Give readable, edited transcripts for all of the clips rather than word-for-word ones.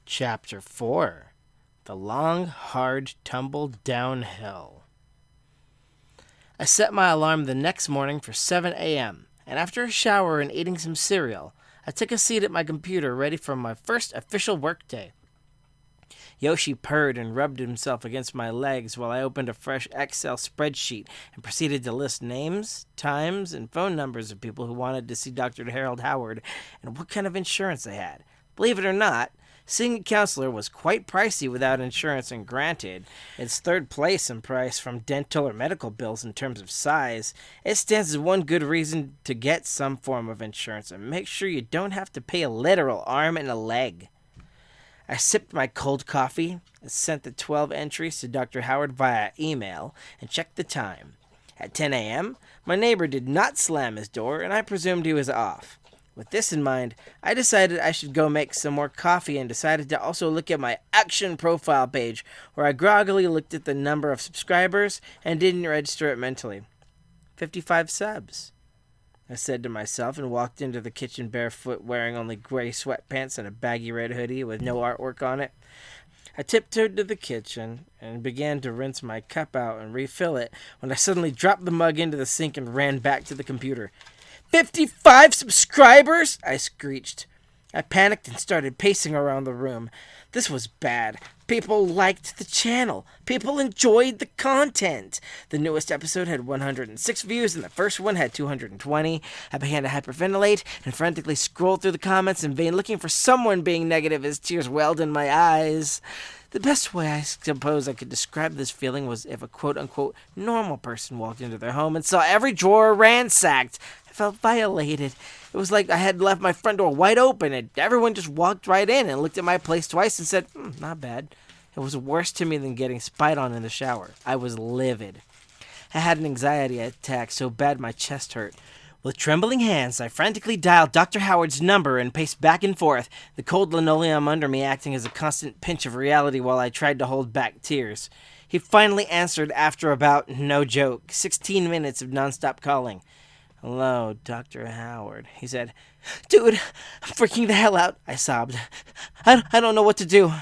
Chapter 4 The Long, Hard Tumble Downhill. I set my alarm the next morning for 7 a.m., and after a shower and eating some cereal, I took a seat at my computer ready for my first official workday. Yoshi purred and rubbed himself against my legs while I opened a fresh Excel spreadsheet and proceeded to list names, times, and phone numbers of people who wanted to see Dr. Harold Howard and what kind of insurance they had. Believe it or not, seeing a counselor was quite pricey without insurance, and granted, it's third place in price from dental or medical bills in terms of size. It stands as one good reason to get some form of insurance, and make sure you don't have to pay a literal arm and a leg. I sipped my cold coffee and sent the 12 entries to Dr. Howard via email and checked the time. At 10 a.m., my neighbor did not slam his door, and I presumed he was off. With this in mind, I decided I should go make some more coffee and decided to also look at my action profile page, where I groggily looked at the number of subscribers and didn't register it mentally. 55 subs, I said to myself, and walked into the kitchen barefoot, wearing only gray sweatpants and a baggy red hoodie with no artwork on it. I tiptoed to the kitchen and began to rinse my cup out and refill it when I suddenly dropped the mug into the sink and ran back to the computer. 55 subscribers! I screeched. I panicked and started pacing around the room. This was bad. People liked the channel. People enjoyed the content. The newest episode had 106 views, and the first one had 220. I began to hyperventilate and frantically scroll through the comments in vain, looking for someone being negative as tears welled in my eyes. The best way I suppose I could describe this feeling was if a quote-unquote normal person walked into their home and saw every drawer ransacked. I felt violated. It was like I had left my front door wide open and everyone just walked right in and looked at my place twice and said, not bad. It was worse to me than getting spied on in the shower. I was livid. I had an anxiety attack so bad my chest hurt. With trembling hands, I frantically dialed Dr. Howard's number and paced back and forth, the cold linoleum under me acting as a constant pinch of reality while I tried to hold back tears. He finally answered after about, no joke, 16 minutes of nonstop calling. "Hello, Dr. Howard," he said. "Dude, I'm freaking the hell out," I sobbed. I don't know what to do."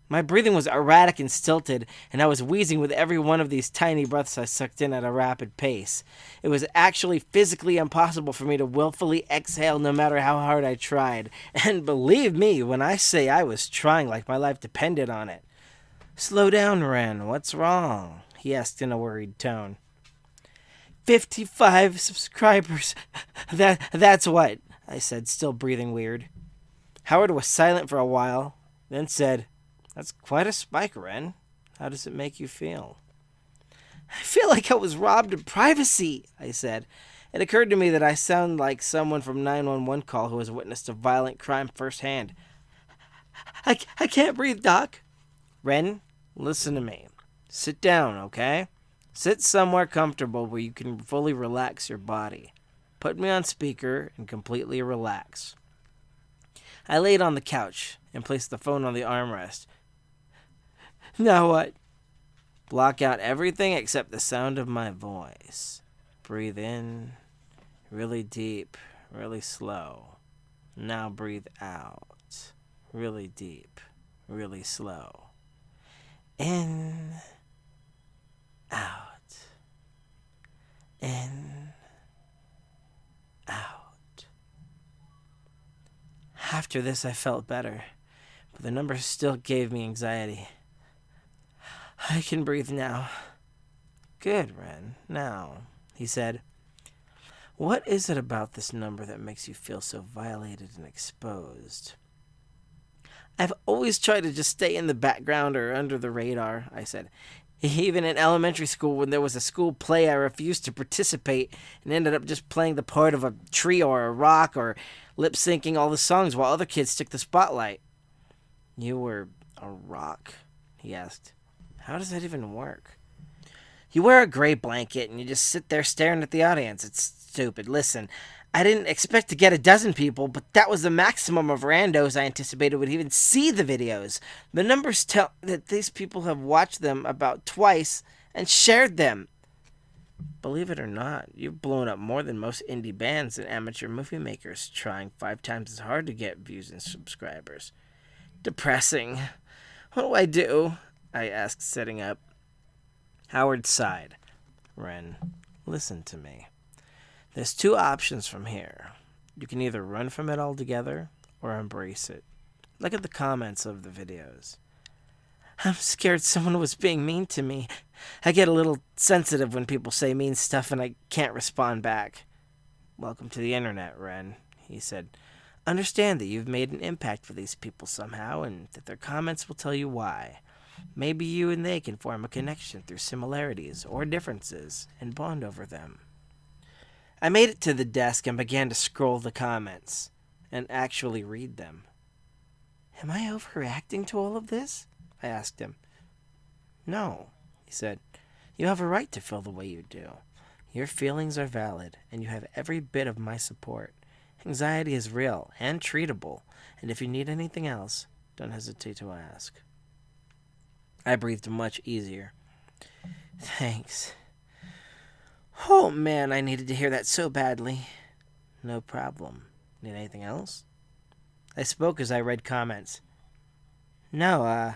My breathing was erratic and stilted, and I was wheezing with every one of these tiny breaths I sucked in at a rapid pace. It was actually physically impossible for me to willfully exhale no matter how hard I tried. And believe me when I say I was trying like my life depended on it. "Slow down, Ren. What's wrong?" he asked in a worried tone. 55 subscribers. That's what, I said, still breathing weird. Howard was silent for a while, then said, "That's quite a spike, Ren. How does it make you feel?" "I feel like I was robbed of privacy," I said. It occurred to me that I sound like someone from 911 call who has witnessed a violent crime firsthand. I can't breathe, Doc." "Ren, listen to me. Sit down, okay? Sit somewhere comfortable where you can fully relax your body. Put me on speaker and completely relax." I laid on the couch and placed the phone on the armrest. "Now what?" "Block out everything except the sound of my voice. Breathe in, really deep, really slow. Now breathe out, really deep, really slow. In, out, in, out." After this, I felt better, but the numbers still gave me anxiety. "I can breathe now." "Good, Ren. Now," he said, "what is it about this number that makes you feel so violated and exposed?" "I've always tried to just stay in the background or under the radar," I said. "Even in elementary school, when there was a school play, I refused to participate and ended up just playing the part of a tree or a rock or lip-syncing all the songs while other kids took the spotlight." "You were a rock?" he asked. "How does that even work?" "You wear a gray blanket and you just sit there staring at the audience. It's stupid. Listen, I didn't expect to get a dozen people, but that was the maximum of randos I anticipated would even see the videos. The numbers tell that these people have watched them about twice and shared them. Believe it or not, you've blown up more than most indie bands and amateur movie makers trying 5 times as hard to get views and subscribers. Depressing. What do I do? I asked, sitting up. Howard sighed. Ren, listen to me. There's two options from here. You can either run from it altogether or embrace it. Look at the comments of the videos. I'm scared someone was being mean to me. I get a little sensitive when people say mean stuff and I can't respond back. Welcome to the internet, Ren, he said. Understand that you've made an impact for these people somehow and that their comments will tell you why. Maybe you and they can form a connection through similarities or differences and bond over them. I made it to the desk and began to scroll the comments and actually read them. Am I overreacting to all of this? I asked him. No, he said. You have a right to feel the way you do. Your feelings are valid, and you have every bit of my support. Anxiety is real and treatable, and if you need anything else, don't hesitate to ask. I breathed much easier. Thanks. Oh man, I needed to hear that so badly. No problem. Need anything else? I spoke as I read comments. No,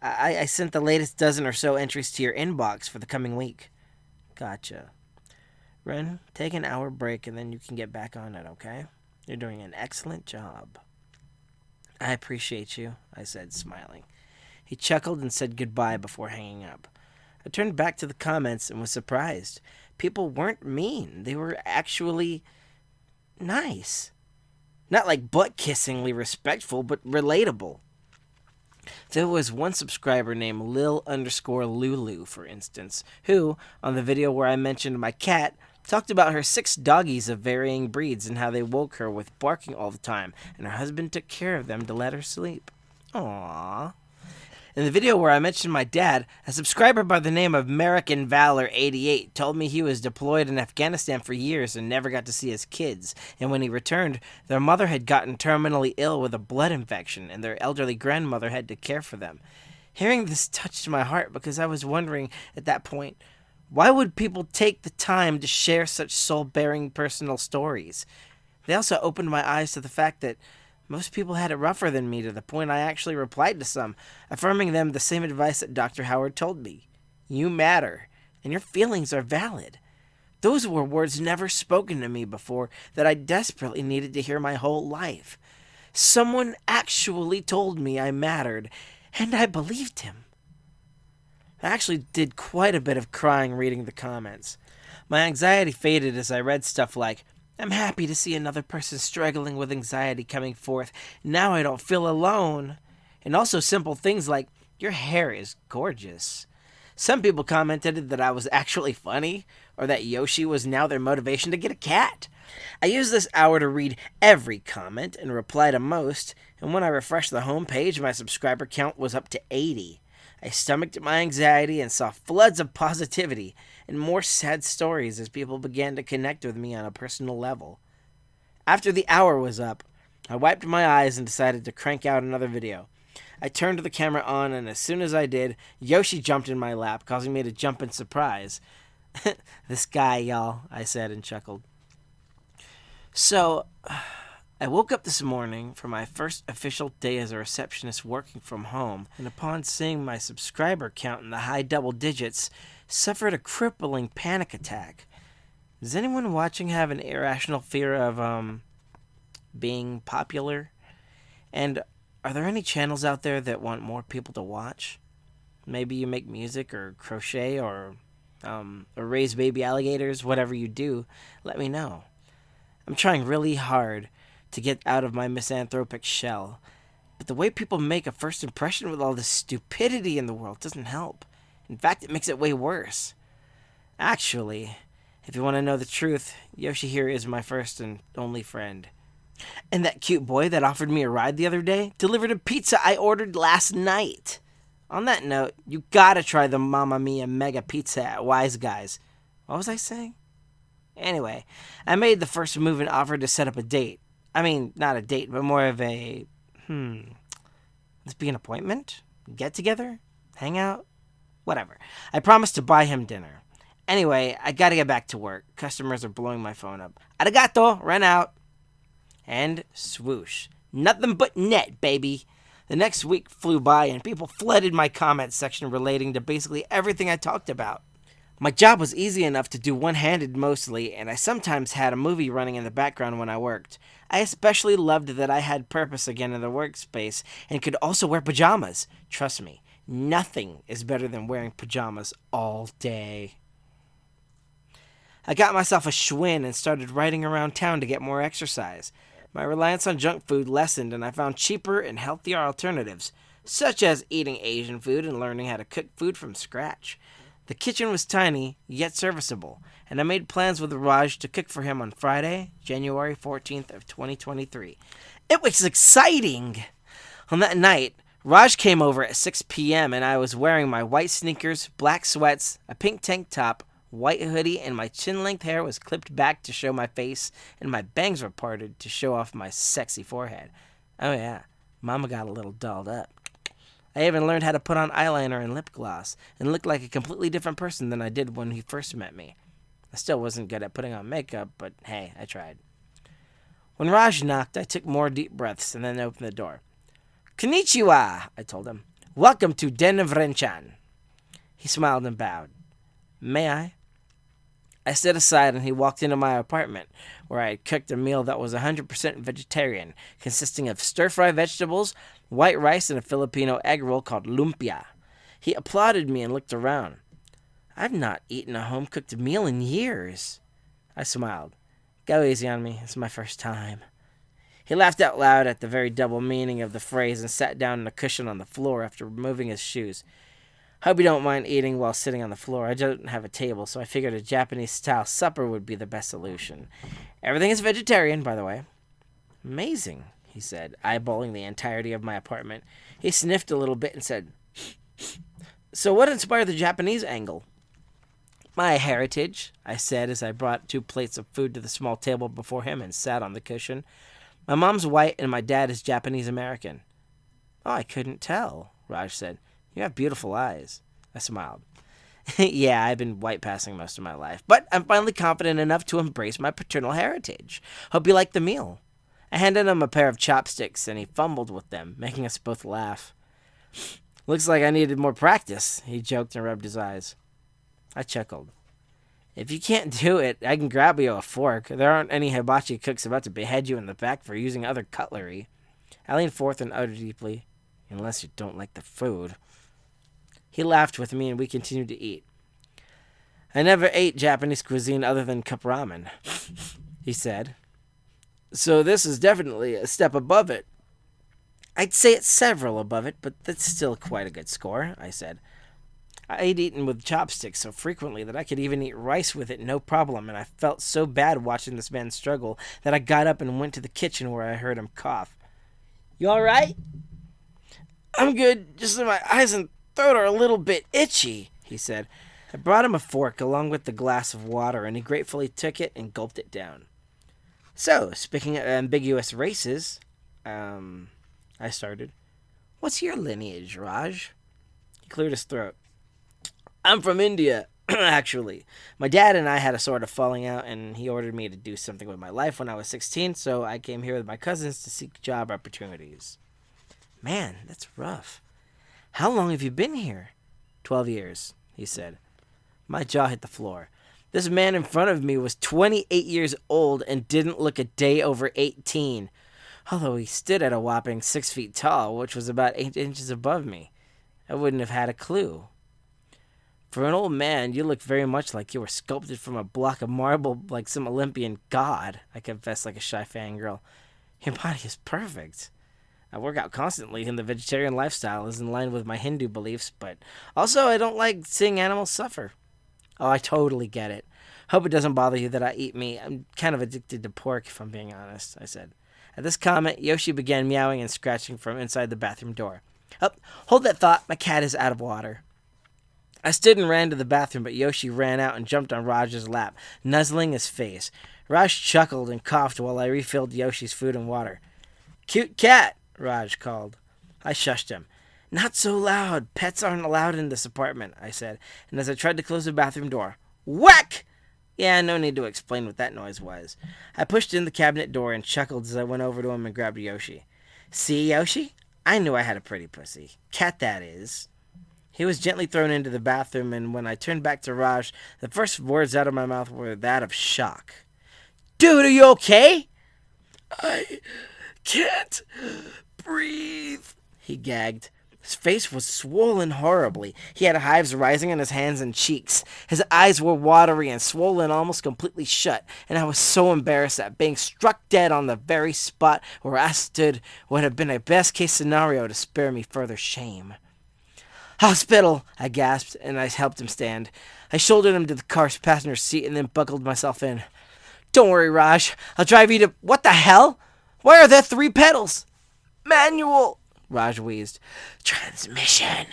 I sent the latest dozen or so entries to your inbox for the coming week. Gotcha. Ren, take an hour break and then you can get back on it, okay? You're doing an excellent job. I appreciate you, I said, smiling. He chuckled and said goodbye before hanging up. I turned back to the comments and was surprised. People weren't mean. They were actually nice. Not like butt-kissingly respectful, but relatable. There was one subscriber named Lil_Lulu, for instance, who, on the video where I mentioned my cat, talked about her 6 doggies of varying breeds and how they woke her with barking all the time, and her husband took care of them to let her sleep. Aww. In the video where I mentioned my dad, a subscriber by the name of American Valor 88 told me he was deployed in Afghanistan for years and never got to see his kids, and when he returned, their mother had gotten terminally ill with a blood infection, and their elderly grandmother had to care for them. Hearing this touched my heart because I was wondering at that point, why would people take the time to share such soul-bearing personal stories? They also opened my eyes to the fact that most people had it rougher than me, to the point I actually replied to some, affirming them the same advice that Dr. Howard told me. You matter, and your feelings are valid. Those were words never spoken to me before that I desperately needed to hear my whole life. Someone actually told me I mattered, and I believed him. I actually did quite a bit of crying reading the comments. My anxiety faded as I read stuff like, I'm happy to see another person struggling with anxiety coming forth. Now I don't feel alone. And also simple things like, your hair is gorgeous. Some people commented that I was actually funny, or that Yoshi was now their motivation to get a cat. I used this hour to read every comment and reply to most, and when I refreshed the homepage, my subscriber count was up to 80. I stomached my anxiety and saw floods of positivity and more sad stories as people began to connect with me on a personal level. After the hour was up, I wiped my eyes and decided to crank out another video. I turned the camera on, and as soon as I did, Yoshi jumped in my lap, causing me to jump in surprise. This guy, y'all, I said and chuckled. So, I woke up this morning for my first official day as a receptionist working from home, and upon seeing my subscriber count in the high double digits, suffered a crippling panic attack. Does anyone watching have an irrational fear of, being popular? And are there any channels out there that want more people to watch? Maybe you make music or crochet or raise baby alligators, whatever you do, let me know. I'm trying really hard to get out of my misanthropic shell, but the way people make a first impression with all this stupidity in the world doesn't help. In fact, it makes it way worse. Actually, if you want to know the truth, Yoshi here is my first and only friend. And that cute boy that offered me a ride the other day delivered a pizza I ordered last night. On that note, you gotta try the Mamma Mia Mega Pizza at Wise Guys. What was I saying? Anyway, I made the first move and offered to set up a date. I mean, not a date, but more of a, let's be an appointment? Get together? Hang out? Whatever. I promised to buy him dinner. Anyway, I gotta get back to work. Customers are blowing my phone up. Arigato, run out. And swoosh. Nothing but net, baby. The next week flew by, and people flooded my comment section relating to basically everything I talked about. My job was easy enough to do one-handed mostly, and I sometimes had a movie running in the background when I worked. I especially loved that I had purpose again in the workspace and could also wear pajamas. Trust me, nothing is better than wearing pajamas all day. I got myself a Schwinn and started riding around town to get more exercise. My reliance on junk food lessened, and I found cheaper and healthier alternatives, such as eating Asian food and learning how to cook food from scratch. The kitchen was tiny, yet serviceable, and I made plans with Raj to cook for him on Friday, January 14th of 2023. It was exciting! On that night, Raj came over at 6 p.m. and I was wearing my white sneakers, black sweats, a pink tank top, white hoodie, and my chin-length hair was clipped back to show my face, and my bangs were parted to show off my sexy forehead. Oh yeah, Mama got a little dolled up. I even learned how to put on eyeliner and lip gloss, and looked like a completely different person than I did when he first met me. I still wasn't good at putting on makeup, but hey, I tried. When Raj knocked, I took more deep breaths and then opened the door. "Konnichiwa," I told him. "Welcome to Den of Renchan." He smiled and bowed. "May I?" I stood aside and he walked into my apartment, where I had cooked a meal that was 100% vegetarian, consisting of stir-fry vegetables, white rice, and a Filipino egg roll called lumpia. He applauded me and looked around. "I've not eaten a home-cooked meal in years." I smiled. "Go easy on me. It's my first time." He laughed out loud at the very double meaning of the phrase and sat down on a cushion on the floor after removing his shoes. "Hope you don't mind eating while sitting on the floor. I don't have a table, so I figured a Japanese-style supper would be the best solution. Everything is vegetarian, by the way." "Amazing," he said, eyeballing the entirety of my apartment. He sniffed a little bit and said, "So what inspired the Japanese angle?" "My heritage," I said as I brought 2 plates of food to the small table before him and sat on the cushion. "My mom's white and my dad is Japanese-American." "Oh, I couldn't tell," Raj said. "You have beautiful eyes." I smiled. "Yeah, I've been white passing most of my life, but I'm finally confident enough to embrace my paternal heritage. Hope you like the meal." I handed him a pair of chopsticks, and he fumbled with them, making us both laugh. "Looks like I needed more practice," he joked and rubbed his eyes. I chuckled. "If you can't do it, I can grab you a fork. There aren't any hibachi cooks about to behead you in the back for using other cutlery." I leaned forth and uttered deeply, "Unless you don't like the food." He laughed with me, and we continued to eat. "I never ate Japanese cuisine other than cup ramen," he said. "So this is definitely a step above it." "I'd say it's several above it, but that's still quite a good score," I said. I had eaten with chopsticks so frequently that I could even eat rice with it no problem, and I felt so bad watching this man struggle that I got up and went to the kitchen where I heard him cough. "You all right?" "I'm good, just that my eyes and throat are a little bit itchy," he said. I brought him a fork along with the glass of water, and he gratefully took it and gulped it down. "So, speaking of ambiguous races, I started. "What's your lineage, Raj?" He cleared his throat. "I'm from India, actually. My dad and I had a sort of falling out, and he ordered me to do something with my life when I was 16, so I came here with my cousins to seek job opportunities." "Man, that's rough. How long have you been here?" 12 years, he said. My jaw hit the floor. This man in front of me was 28 years old and didn't look a day over 18, although he stood at a whopping 6 feet tall, which was about 8 inches above me. I wouldn't have had a clue. "For an old man, you look very much like you were sculpted from a block of marble like some Olympian god," I confessed like a shy fangirl. "Your body is perfect. I work out constantly, and the vegetarian lifestyle is in line with my Hindu beliefs, but also I don't like seeing animals suffer." "Oh, I totally get it. Hope it doesn't bother you that I eat meat. I'm kind of addicted to pork, if I'm being honest," I said. At this comment, Yoshi began meowing and scratching from inside the bathroom door. "Oh, hold that thought. My cat is out of water." I stood and ran to the bathroom, but Yoshi ran out and jumped on Raj's lap, nuzzling his face. Raj chuckled and coughed while I refilled Yoshi's food and water. "Cute cat," Raj called. I shushed him. "Not so loud. Pets aren't allowed in this apartment," I said, and as I tried to close the bathroom door, whack! Yeah, no need to explain what that noise was. I pushed in the cabinet door and chuckled as I went over to him and grabbed Yoshi. "See, Yoshi? I knew I had a pretty pussy. Cat, that is. He was gently thrown into the bathroom, and when I turned back to Raj, the first words out of my mouth were that of shock. Dude, are you okay? I can't breathe, he gagged. His face was swollen horribly. He had hives rising on his hands and cheeks. His eyes were watery and swollen almost completely shut, and I was so embarrassed that being struck dead on the very spot where I stood would have been a best-case scenario to spare me further shame. Hospital, I gasped, and I helped him stand. I shouldered him to the car's passenger seat and then buckled myself in. Don't worry, Raj. I'll drive you to... What the hell? Why are there 3 pedals? Manual, Raj wheezed. Transmission.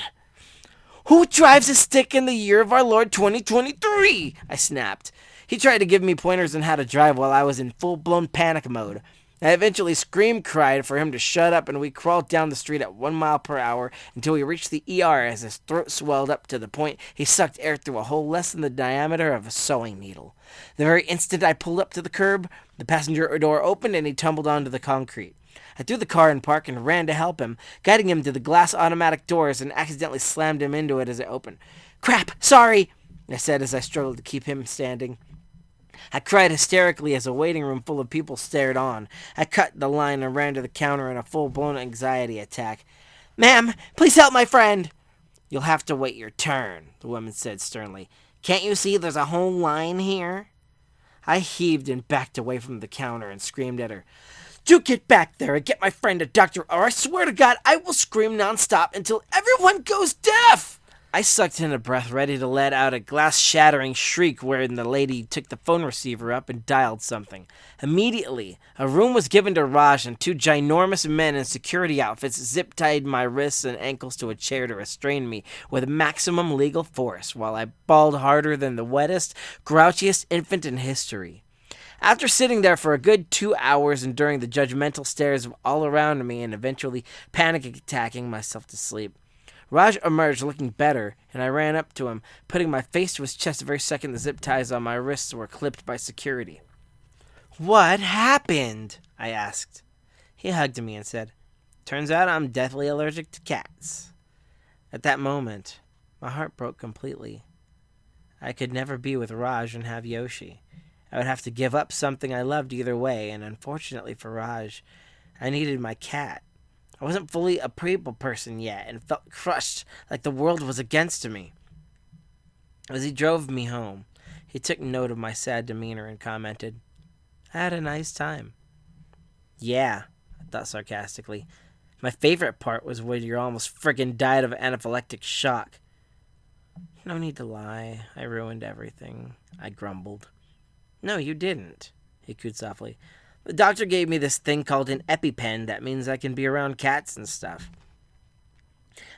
Who drives a stick in the year of our Lord 2023? I snapped. He tried to give me pointers on how to drive while I was in full-blown panic mode. I eventually cried for him to shut up, and we crawled down the street at 1 mile per hour until we reached the ER as his throat swelled up to the point he sucked air through a hole less than the diameter of a sewing needle. The very instant I pulled up to the curb, the passenger door opened and he tumbled onto the concrete. I threw the car in park and ran to help him, guiding him to the glass automatic doors and accidentally slammed him into it as it opened. Crap, sorry, I said as I struggled to keep him standing. I cried hysterically as a waiting room full of people stared on. I cut the line and ran to the counter in a full-blown anxiety attack. Ma'am, please help my friend. You'll have to wait your turn, the woman said sternly. Can't you see there's a whole line here? I heaved and backed away from the counter and screamed at her. Do get back there and get my friend a doctor, or I swear to God I will scream nonstop until everyone goes deaf! I sucked in a breath, ready to let out a glass-shattering shriek when the lady took the phone receiver up and dialed something. Immediately, a room was given to Raj, and 2 ginormous men in security outfits zip-tied my wrists and ankles to a chair to restrain me with maximum legal force, while I bawled harder than the wettest, grouchiest infant in history. After sitting there for a good 2 hours, enduring the judgmental stares of all around me and eventually panic-attacking myself to sleep, Raj emerged looking better, and I ran up to him, putting my face to his chest the very second the zip ties on my wrists were clipped by security. What happened? I asked. He hugged me and said, Turns out I'm deathly allergic to cats. At that moment, my heart broke completely. I could never be with Raj and have Yoshi. I would have to give up something I loved either way, and unfortunately for Raj, I needed my cat. I wasn't fully a people person yet and felt crushed like the world was against me. As he drove me home, he took note of my sad demeanor and commented, I had a nice time. Yeah, I thought sarcastically. My favorite part was when you almost friggin' died of anaphylactic shock. No need to lie. I ruined everything, I grumbled. No, you didn't, he cooed softly. The doctor gave me this thing called an EpiPen that means I can be around cats and stuff.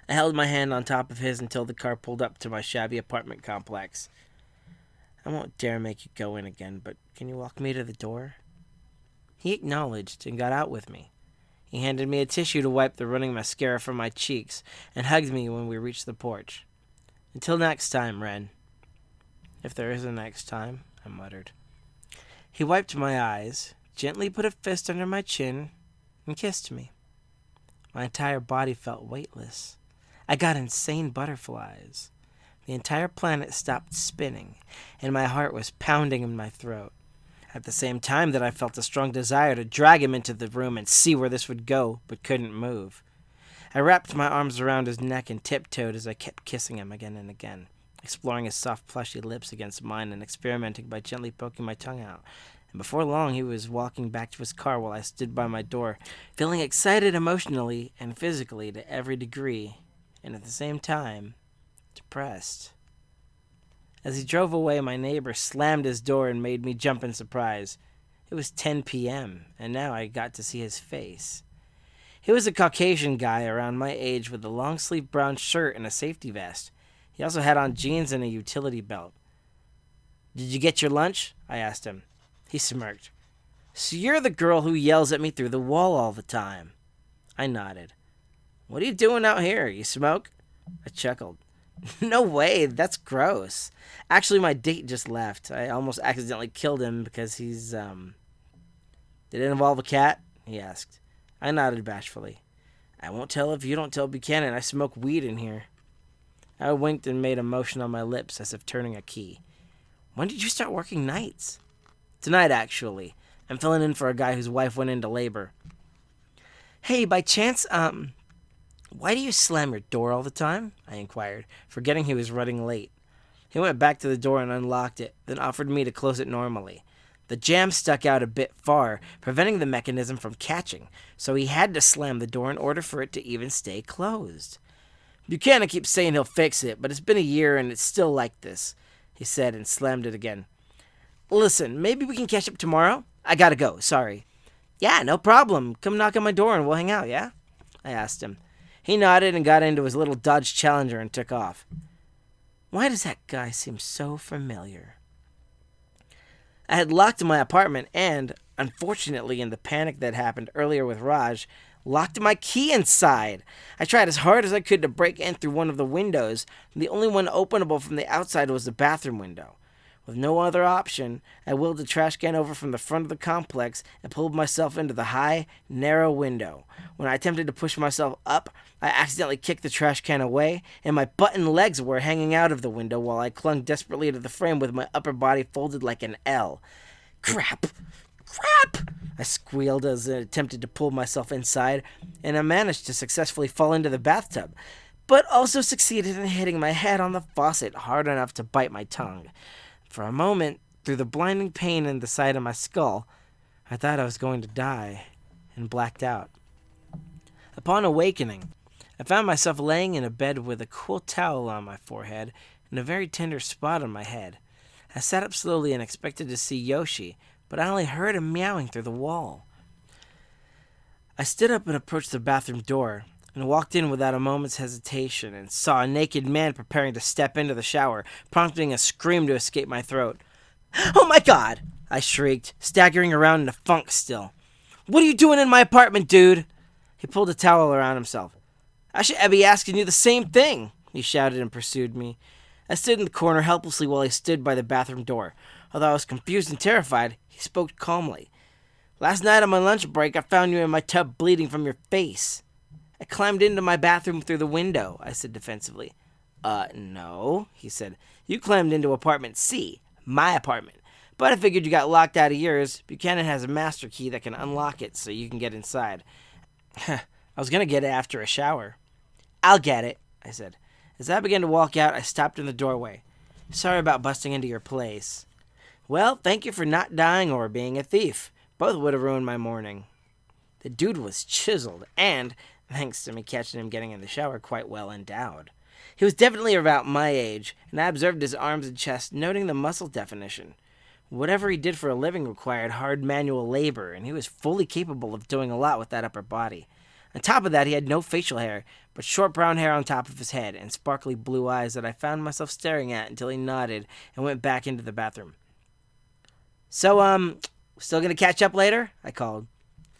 I held my hand on top of his until the car pulled up to my shabby apartment complex. I won't dare make you go in again, but can you walk me to the door? He acknowledged and got out with me. He handed me a tissue to wipe the running mascara from my cheeks and hugged me when we reached the porch. Until next time, Ren. If there is a next time, I muttered. He wiped my eyes, gently put a fist under my chin, and kissed me. My entire body felt weightless. I got insane butterflies. The entire planet stopped spinning, and my heart was pounding in my throat. At the same time that I felt a strong desire to drag him into the room and see where this would go, but couldn't move. I wrapped my arms around his neck and tiptoed as I kept kissing him again and again, exploring his soft, plushy lips against mine and experimenting by gently poking my tongue out. And before long, he was walking back to his car while I stood by my door, feeling excited emotionally and physically to every degree, and at the same time, depressed. As he drove away, my neighbor slammed his door and made me jump in surprise. It was 10 p.m., and now I got to see his face. He was a Caucasian guy around my age with a long-sleeved brown shirt and a safety vest. He also had on jeans and a utility belt. Did you get your lunch? I asked him. He smirked. So you're the girl who yells at me through the wall all the time. I nodded. What are you doing out here? You smoke? I chuckled. No way, that's gross. Actually, my date just left. I almost accidentally killed him because he's, Did it involve a cat? He asked. I nodded bashfully. I won't tell if you don't tell Buchanan I smoke weed in here. I winked and made a motion on my lips as if turning a key. When did you start working nights? Tonight, actually. I'm filling in for a guy whose wife went into labor. Hey, by chance, why do you slam your door all the time? I inquired, forgetting he was running late. He went back to the door and unlocked it, then offered me to close it normally. The jamb stuck out a bit far, preventing the mechanism from catching, so he had to slam the door in order for it to even stay closed. Buchanan keeps saying he'll fix it, but it's been a year and it's still like this, he said and slammed it again. Listen, maybe we can catch up tomorrow? I gotta go, sorry. Yeah, no problem. Come knock on my door and we'll hang out, yeah? I asked him. He nodded and got into his little Dodge Challenger and took off. Why does that guy seem so familiar? I had locked my apartment and, unfortunately in the panic that happened earlier with Raj, locked my key inside. I tried as hard as I could to break in through one of the windows, and the only one openable from the outside was the bathroom window. With no other option, I wheeled the trash can over from the front of the complex and pulled myself into the high, narrow window. When I attempted to push myself up, I accidentally kicked the trash can away, and my butt and legs were hanging out of the window while I clung desperately to the frame with my upper body folded like an L. Crap! Crap! I squealed as I attempted to pull myself inside, and I managed to successfully fall into the bathtub, but also succeeded in hitting my head on the faucet hard enough to bite my tongue. For a moment, through the blinding pain in the side of my skull, I thought I was going to die, and blacked out. Upon awakening, I found myself laying in a bed with a cool towel on my forehead and a very tender spot on my head. I sat up slowly and expected to see Yoshi, but I only heard him meowing through the wall. I stood up and approached the bathroom door, and walked in without a moment's hesitation and saw a naked man preparing to step into the shower, prompting a scream to escape my throat. "Oh my God!" I shrieked, staggering around in a funk still. "What are you doing in my apartment, dude?" He pulled a towel around himself. "I should be asking you the same thing," he shouted and pursued me. I stood in the corner helplessly while he stood by the bathroom door. Although I was confused and terrified, he spoke calmly. "Last night on my lunch break, I found you in my tub bleeding from your face." "I climbed into my bathroom through the window," I said defensively. No," he said. "You climbed into apartment C, my apartment. But I figured you got locked out of yours. Buchanan has a master key that can unlock it so you can get inside." I was going to get it after a shower. "I'll get it," I said. As I began to walk out, I stopped in the doorway. "Sorry about busting into your place." "Well, thank you for not dying or being a thief. Both would have ruined my morning." The dude was chiseled and, thanks to me catching him getting in the shower, quite well endowed. He was definitely about my age, and I observed his arms and chest, noting the muscle definition. Whatever he did for a living required hard manual labor, and he was fully capable of doing a lot with that upper body. On top of that, he had no facial hair, but short brown hair on top of his head, and sparkly blue eyes that I found myself staring at until he nodded and went back into the bathroom. "So, still gonna catch up later?" I called.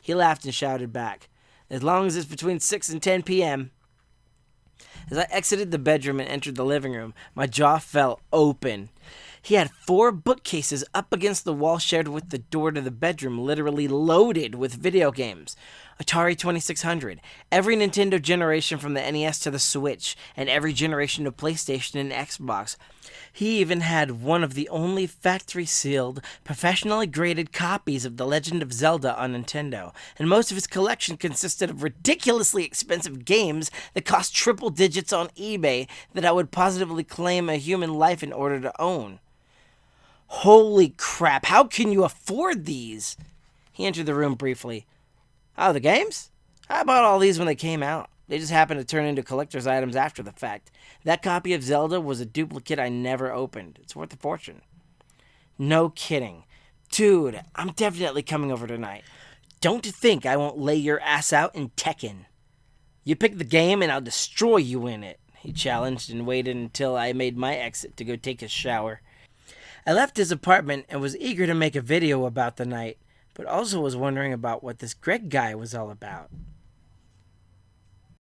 He laughed and shouted back, "As long as it's between 6 and 10 p.m. As I exited the bedroom and entered the living room, my jaw fell open. He had 4 bookcases up against the wall shared with the door to the bedroom, literally loaded with video games. Atari 2600, every Nintendo generation from the NES to the Switch, and every generation of PlayStation and Xbox. He even had one of the only factory-sealed, professionally graded copies of The Legend of Zelda on Nintendo, and most of his collection consisted of ridiculously expensive games that cost triple digits on eBay that I would positively claim a human life in order to own. Holy crap, how can you afford these? He entered the room briefly. "Oh, the games? I bought all these when they came out. They just happened to turn into collector's items after the fact. That copy of Zelda was a duplicate I never opened. It's worth a fortune." "No kidding. Dude, I'm definitely coming over tonight. Don't think I won't lay your ass out in Tekken. You pick the game and I'll destroy you in it," he challenged and waited until I made my exit to go take a shower. I left his apartment and was eager to make a video about the night, but also was wondering about what this Greg guy was all about.